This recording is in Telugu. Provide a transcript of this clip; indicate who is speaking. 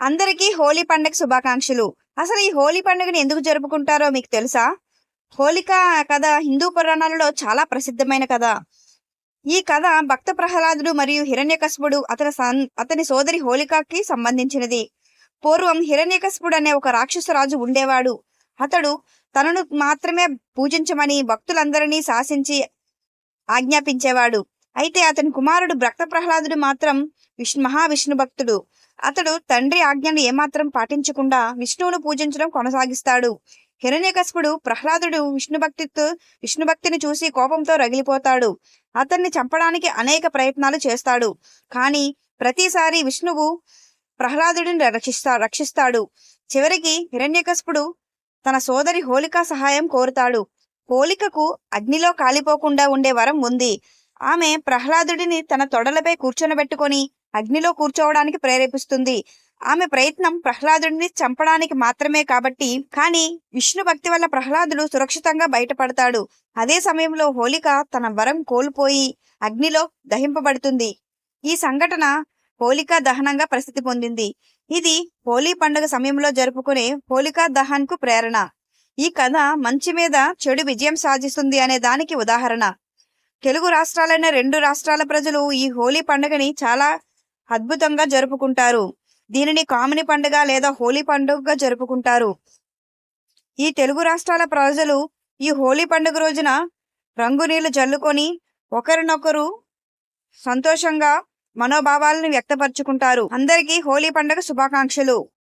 Speaker 1: అందరికీ హోలీ పండుగ శుభాకాంక్షలు. అసలు ఈ హోలీ పండుగని ఎందుకు జరుపుకుంటారో మీకు తెలుసా? హోలిక కథ హిందూ పురాణాలలో చాలా ప్రసిద్ధమైన కథ. ఈ కథ భక్త ప్రహ్లాదుడు మరియు హిరణ్యకశిపుడు అతని సోదరి హోలికకి సంబంధించినది. పూర్వం హిరణ్యకశిపుడు అనే ఒక రాక్షసరాజు ఉండేవాడు. అతడు తనను మాత్రమే పూజించమని భక్తులందరినీ శాసించి ఆజ్ఞాపించేవాడు. అయితే అతని కుమారుడు భక్త ప్రహ్లాదుడు మాత్రం మహావిష్ణు భక్తుడు. అతడు తండ్రి ఆజ్ఞను ఏమాత్రం పాటించకుండా విష్ణువును పూజించడం కొనసాగిస్తాడు. హిరణ్యకశిపుడు ప్రహ్లాదుడు విష్ణుభక్తిని చూసి కోపంతో రగిలిపోతాడు. అతన్ని చంపడానికి అనేక ప్రయత్నాలు చేస్తాడు. కానీ ప్రతిసారి విష్ణువు ప్రహ్లాదుడిని రక్షిస్తాడు. చివరికి హిరణ్యకశిపుడు తన సోదరి హోలిక సహాయం కోరుతాడు. హోలికకు అగ్నిలో కాలిపోకుండా ఉండే వరం ఉంది. ఆమె ప్రహ్లాదుడిని తన తొడలపై కూర్చొనబెట్టుకొని అగ్నిలో కూర్చోవడానికి ప్రేరేపిస్తుంది. ఆమె ప్రయత్నం ప్రహ్లాదుడిని చంపడానికి మాత్రమే కాబట్టి, కానీ విష్ణు భక్తి వల్ల ప్రహ్లాదుడు సురక్షితంగా బయటపడతాడు. అదే సమయంలో హోలిక తన వరం కోల్పోయి అగ్నిలో దహింపబడుతుంది. ఈ సంఘటన హోలికా దహనంగా ప్రసిద్ధి పొందింది. ఇది హోలీ పండుగ సమయంలో జరుపుకునే హోలికా దహన్కు ప్రేరణ. ఈ కథ మంచి మీద చెడు విజయం సాధిస్తుంది అనే దానికి ఉదాహరణ. తెలుగు రాష్ట్రాలైన 2 రాష్ట్రాల ప్రజలు ఈ హోలీ పండుగని చాలా అద్భుతంగా జరుపుకుంటారు. దీనిని కామిని పండుగ లేదా హోలీ పండుగగా జరుపుకుంటారు. ఈ తెలుగు రాష్ట్రాల ప్రజలు ఈ హోలీ పండుగ రోజున రంగు నీళ్లు జల్లుకొని ఒకరినొకరు సంతోషంగా మనోభావాలను వ్యక్తపరుచుకుంటారు. అందరికీ హోలీ పండుగ శుభాకాంక్షలు.